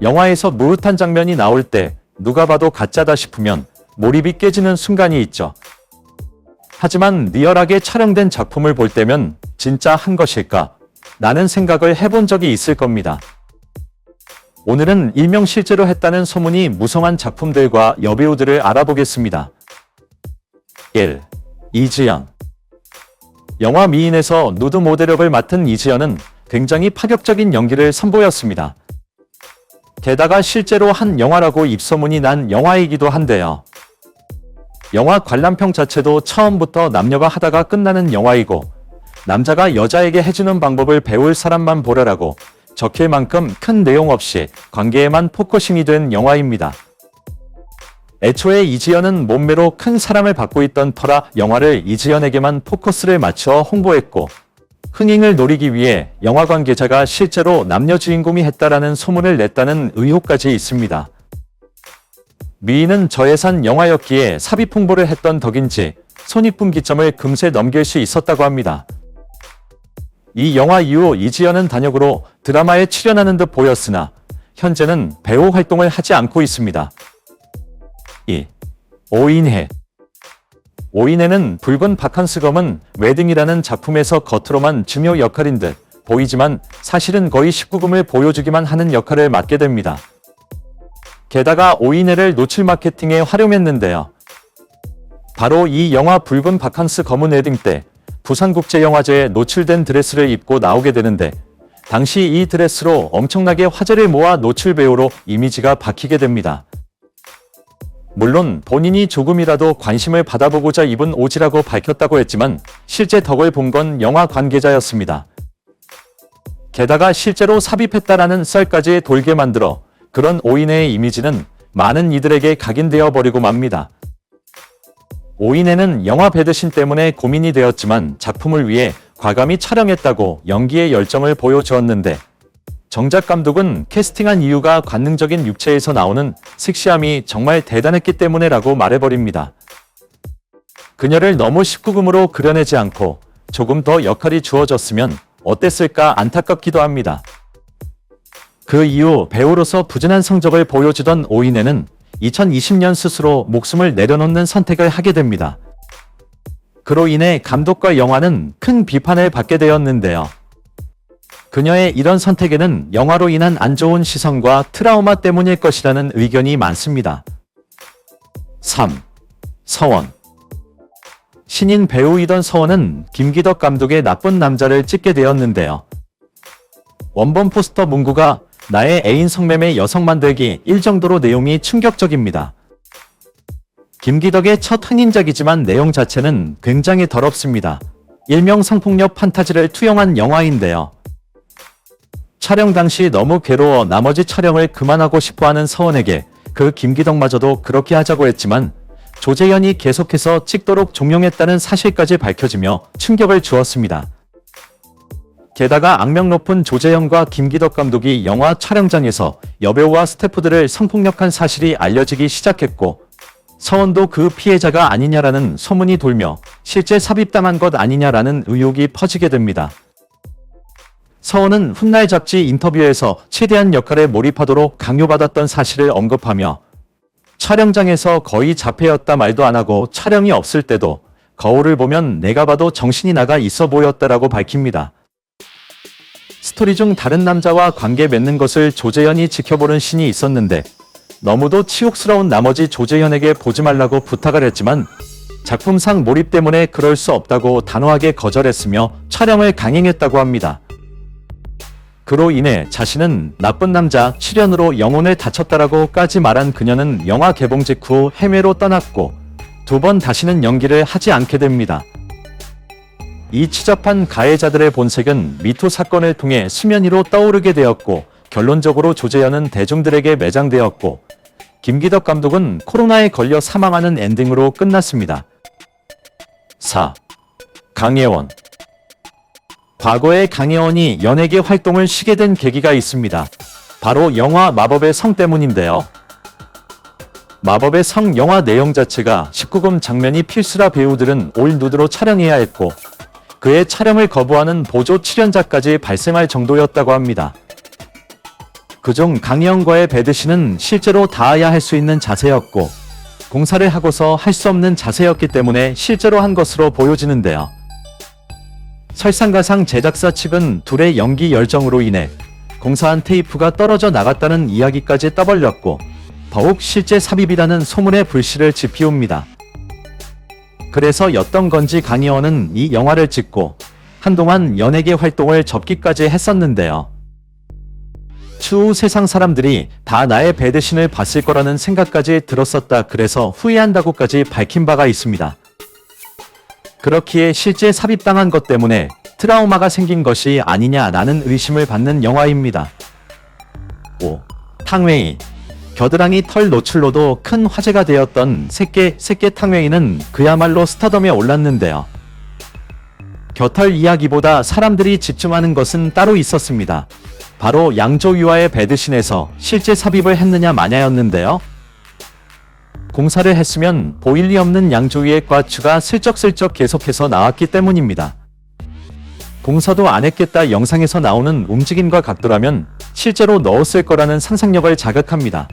영화에서 무릇한 장면이 나올 때 누가 봐도 가짜다 싶으면 몰입이 깨지는 순간이 있죠. 하지만 리얼하게 촬영된 작품을 볼 때면 진짜 한 것일까? 라는 생각을 해본 적이 있을 겁니다. 오늘은 일명 실제로 했다는 소문이 무성한 작품들과 여배우들을 알아보겠습니다. 1. 이지연. 영화 미인에서 누드 모델역을 맡은 이지연은 굉장히 파격적인 연기를 선보였습니다. 게다가 실제로 한 영화라고 입소문이 난 영화이기도 한데요. 영화 관람평 자체도 처음부터 남녀가 하다가 끝나는 영화이고 남자가 여자에게 해주는 방법을 배울 사람만 보라라고 적힐 만큼 큰 내용 없이 관계에만 포커싱이 된 영화입니다. 애초에 이지연은 몸매로 큰 사랑을 받고 있던 터라 영화를 이지연에게만 포커스를 맞춰 홍보했고 흥행을 노리기 위해 영화 관계자가 실제로 남녀 주인공이 했다라는 소문을 냈다는 의혹까지 있습니다. 미인은 저예산 영화였기에 삽입 홍보를 했던 덕인지 손익분기점을 금세 넘길 수 있었다고 합니다. 이 영화 이후 이지연은 단역으로 드라마에 출연하는 듯 보였으나 현재는 배우 활동을 하지 않고 있습니다. 2. 오인혜. 오인혜는 붉은 바캉스 검은 웨딩이라는 작품에서 겉으로만 중요 역할인 듯 보이지만 사실은 거의 19금을 보여주기만 하는 역할을 맡게 됩니다. 게다가 오인혜를 노출 마케팅에 활용했는데요. 바로 이 영화 붉은 바캉스 검은 웨딩 때 부산국제영화제에 노출된 드레스를 입고 나오게 되는데 당시 이 드레스로 엄청나게 화제를 모아 노출 배우로 이미지가 박히게 됩니다. 물론 본인이 조금이라도 관심을 받아보고자 입은 옷이라고 밝혔다고 했지만 실제 덕을 본 건 영화 관계자였습니다. 게다가 실제로 삽입했다라는 썰까지 돌게 만들어 그런 오인혜의 이미지는 많은 이들에게 각인되어 버리고 맙니다. 오인혜는 영화 배드신 때문에 고민이 되었지만 작품을 위해 과감히 촬영했다고 연기의 열정을 보여주었는데 정작 감독은 캐스팅한 이유가 관능적인 육체에서 나오는 섹시함이 정말 대단했기 때문에라고 말해버립니다. 그녀를 너무 19금으로 그려내지 않고 조금 더 역할이 주어졌으면 어땠을까 안타깝기도 합니다. 그 이후 배우로서 부진한 성적을 보여주던 오인혜는 2020년 스스로 목숨을 내려놓는 선택을 하게 됩니다. 그로 인해 감독과 영화는 큰 비판을 받게 되었는데요. 그녀의 이런 선택에는 영화로 인한 안 좋은 시선과 트라우마 때문일 것이라는 의견이 많습니다. 3. 서원. 신인 배우이던 서원은 김기덕 감독의 나쁜 남자를 찍게 되었는데요. 원본 포스터 문구가 나의 애인 성매매 여성 만들기 1 정도로 내용이 충격적입니다. 김기덕의 첫 흥행작이지만 내용 자체는 굉장히 더럽습니다. 일명 성폭력 판타지를 투영한 영화인데요. 촬영 당시 너무 괴로워 나머지 촬영을 그만하고 싶어하는 서원에게 그 김기덕마저도 그렇게 하자고 했지만 조재현이 계속해서 찍도록 종용했다는 사실까지 밝혀지며 충격을 주었습니다. 게다가 악명 높은 조재현과 김기덕 감독이 영화 촬영장에서 여배우와 스태프들을 성폭력한 사실이 알려지기 시작했고 서원도 그 피해자가 아니냐라는 소문이 돌며 실제 삽입당한 것 아니냐라는 의혹이 퍼지게 됩니다. 서원은 훗날 잡지 인터뷰에서 최대한 역할에 몰입하도록 강요받았던 사실을 언급하며 촬영장에서 거의 자폐였다 말도 안 하고 촬영이 없을 때도 거울을 보면 내가 봐도 정신이 나가 있어 보였다라고 밝힙니다. 스토리 중 다른 남자와 관계 맺는 것을 조재현이 지켜보는 씬이 있었는데 너무도 치욕스러운 나머지 조재현에게 보지 말라고 부탁을 했지만 작품상 몰입 때문에 그럴 수 없다고 단호하게 거절했으며 촬영을 강행했다고 합니다. 그로 인해 자신은 나쁜 남자 출연으로 영혼을 다쳤다라고까지 말한 그녀는 영화 개봉 직후 해외로 떠났고 2번 다시는 연기를 하지 않게 됩니다. 이 추잡한 가해자들의 본색은 미투 사건을 통해 수면 위로 떠오르게 되었고 결론적으로 조재현은 대중들에게 매장되었고 김기덕 감독은 코로나에 걸려 사망하는 엔딩으로 끝났습니다. 4. 강예원. 과거에 강예원이 연예계 활동을 쉬게 된 계기가 있습니다. 바로 영화 마법의 성 때문인데요. 마법의 성 영화 내용 자체가 19금 장면이 필수라 배우들은 올 누드로 촬영해야 했고 그의 촬영을 거부하는 보조 출연자까지 발생할 정도였다고 합니다. 그중 강희영과의 배드신은 실제로 닿아야 할 수 있는 자세였고 공사를 하고서 할 수 없는 자세였기 때문에 실제로 한 것으로 보여지는데요. 설상가상 제작사 측은 둘의 연기 열정으로 인해 공사한 테이프가 떨어져 나갔다는 이야기까지 떠벌렸고 더욱 실제 삽입이라는 소문의 불씨를 지피웁니다. 그래서 였던 건지 강희원은 이 영화를 찍고 한동안 연예계 활동을 접기까지 했었는데요. 추후 세상 사람들이 다 나의 배드신을 봤을 거라는 생각까지 들었었다. 그래서 후회한다고까지 밝힌 바가 있습니다. 그렇기에 실제 삽입당한 것 때문에 트라우마가 생긴 것이 아니냐라는 의심을 받는 영화입니다. 5. 탕웨이. 겨드랑이 털 노출로도 큰 화제가 되었던 새끼 탕웨이는 그야말로 스타덤에 올랐는데요. 겨털 이야기보다 사람들이 집중하는 것은 따로 있었습니다. 바로 양조위와의 배드신에서 실제 삽입을 했느냐 마냐였는데요. 공사를 했으면 보일 리 없는 양조위의 과추가 슬쩍슬쩍 계속해서 나왔기 때문입니다. 공사도 안 했겠다 영상에서 나오는 움직임과 각도라면 실제로 넣었을 거라는 상상력을 자극합니다.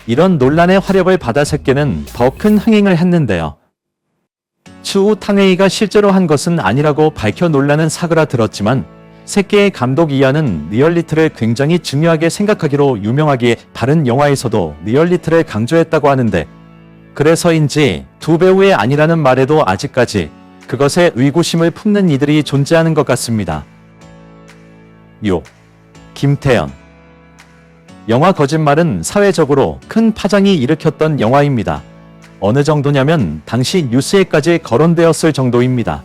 이런 논란의 화력을 받아 새끼는 더 큰 흥행을 했는데요. 추후 탕웨이가 실제로 한 것은 아니라고 밝혀 논란은 사그라들었지만 새끼의 감독 이하는 리얼리티를 굉장히 중요하게 생각하기로 유명하기에 다른 영화에서도 리얼리티를 강조했다고 하는데 그래서인지 두 배우의 아니라는 말에도 아직까지 그것에 의구심을 품는 이들이 존재하는 것 같습니다. 6. 김태현. 영화 거짓말은 사회적으로 큰 파장이 일으켰던 영화입니다. 어느 정도냐면 당시 뉴스에까지 거론되었을 정도입니다.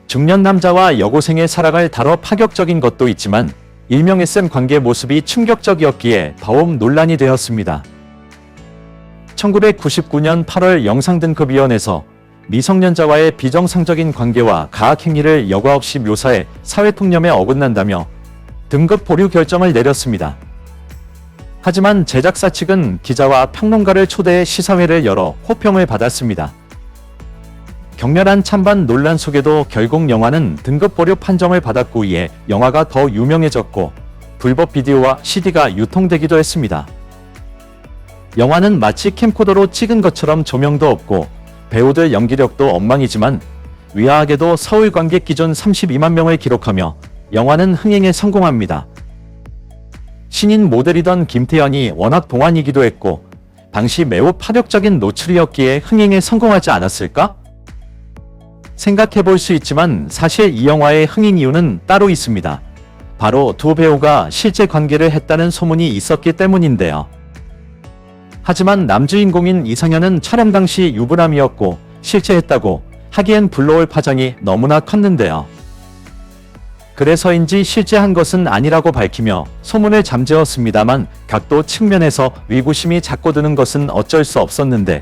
중년 남자와 여고생의 살아갈 다뤄 파격적인 것도 있지만 일명 SM 관계 모습이 충격적이었기에 더욱 논란이 되었습니다. 1999년 8월 영상등급위원회에서 미성년자와의 비정상적인 관계와 가학행위를 여과 없이 묘사해 사회통념에 어긋난다며 등급 보류 결정을 내렸습니다. 하지만 제작사 측은 기자와 평론가를 초대해 시사회를 열어 호평을 받았습니다. 격렬한 찬반 논란 속에도 결국 영화는 등급 보류 판정을 받았고 이에 영화가 더 유명해졌고 불법 비디오와 CD가 유통되기도 했습니다. 영화는 마치 캠코더로 찍은 것처럼 조명도 없고 배우들 연기력도 엉망이지만 의아하게도 서울 관객 기준 32만 명을 기록하며 영화는 흥행에 성공합니다. 신인 모델이던 김태현이 워낙 동안이기도 했고 당시 매우 파격적인 노출이었기에 흥행에 성공하지 않았을까? 생각해볼 수 있지만 사실 이 영화의 흥행 이유는 따로 있습니다. 바로 두 배우가 실제 관계를 했다는 소문이 있었기 때문인데요. 하지만 남주인공인 이상현은 촬영 당시 유부남이었고 실제 했다고 하기엔 불러올 파장이 너무나 컸는데요. 그래서인지 실제 한 것은 아니라고 밝히며 소문을 잠재웠습니다만 각도 측면에서 의구심이 자꾸 드는 것은 어쩔 수 없었는데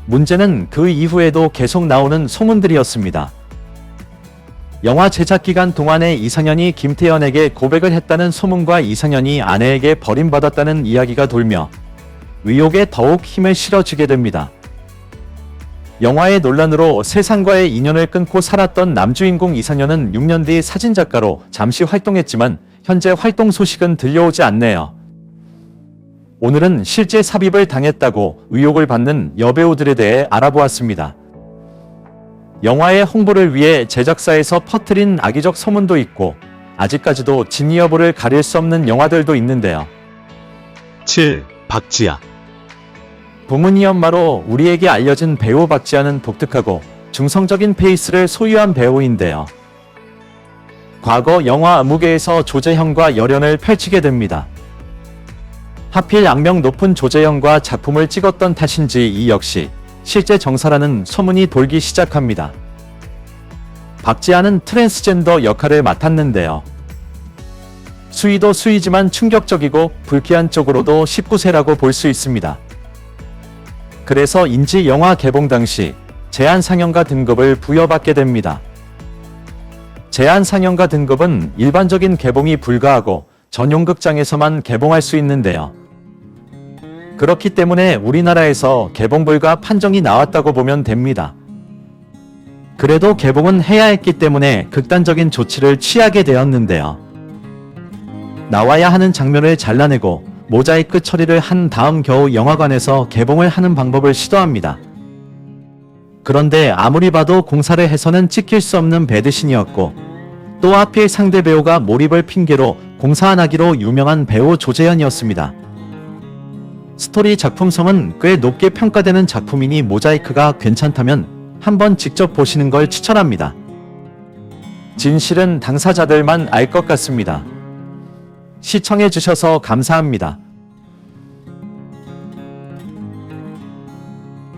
문제는 그 이후에도 계속 나오는 소문들이었습니다. 영화 제작 기간 동안에 이상현이 김태현에게 고백을 했다는 소문과 이상현이 아내에게 버림받았다는 이야기가 돌며 의혹에 더욱 힘을 실어주게 됩니다. 영화의 논란으로 세상과의 인연을 끊고 살았던 남주인공 이상현은 6년 뒤 사진작가로 잠시 활동했지만 현재 활동 소식은 들려오지 않네요. 오늘은 실제 삽입을 당했다고 의혹을 받는 여배우들에 대해 알아보았습니다. 영화의 홍보를 위해 제작사에서 퍼뜨린 악의적 소문도 있고 아직까지도 진위 여부를 가릴 수 없는 영화들도 있는데요. 7. 박지아. 부모니 엄마로 우리에게 알려진 배우 박지아는 독특하고 중성적인 페이스를 소유한 배우인데요. 과거 영화 무게에서 조재현과 열연을 펼치게 됩니다. 하필 악명 높은 조재현과 작품을 찍었던 탓인지 이 역시 실제 정사라는 소문이 돌기 시작합니다. 박지아는 트랜스젠더 역할을 맡았는데요. 수위도 수위지만 충격적이고 불쾌한 쪽으로도 19세라고 볼 수 있습니다. 그래서인지 영화 개봉 당시 제한 상영가 등급을 부여받게 됩니다. 제한 상영가 등급은 일반적인 개봉이 불가하고 전용 극장에서만 개봉할 수 있는데요. 그렇기 때문에 우리나라에서 개봉 불가 판정이 나왔다고 보면 됩니다. 그래도 개봉은 해야 했기 때문에 극단적인 조치를 취하게 되었는데요. 나와야 하는 장면을 잘라내고 모자이크 처리를 한 다음 겨우 영화관에서 개봉을 하는 방법을 시도합니다. 그런데 아무리 봐도 공사를 해서는 찍힐 수 없는 배드신이었고 또 하필 상대 배우가 몰입을 핑계로 공사 안 하기로 유명한 배우 조재현이었습니다. 스토리 작품성은 꽤 높게 평가되는 작품이니 모자이크가 괜찮다면 한번 직접 보시는 걸 추천합니다. 진실은 당사자들만 알 것 같습니다. 시청해주셔서 감사합니다.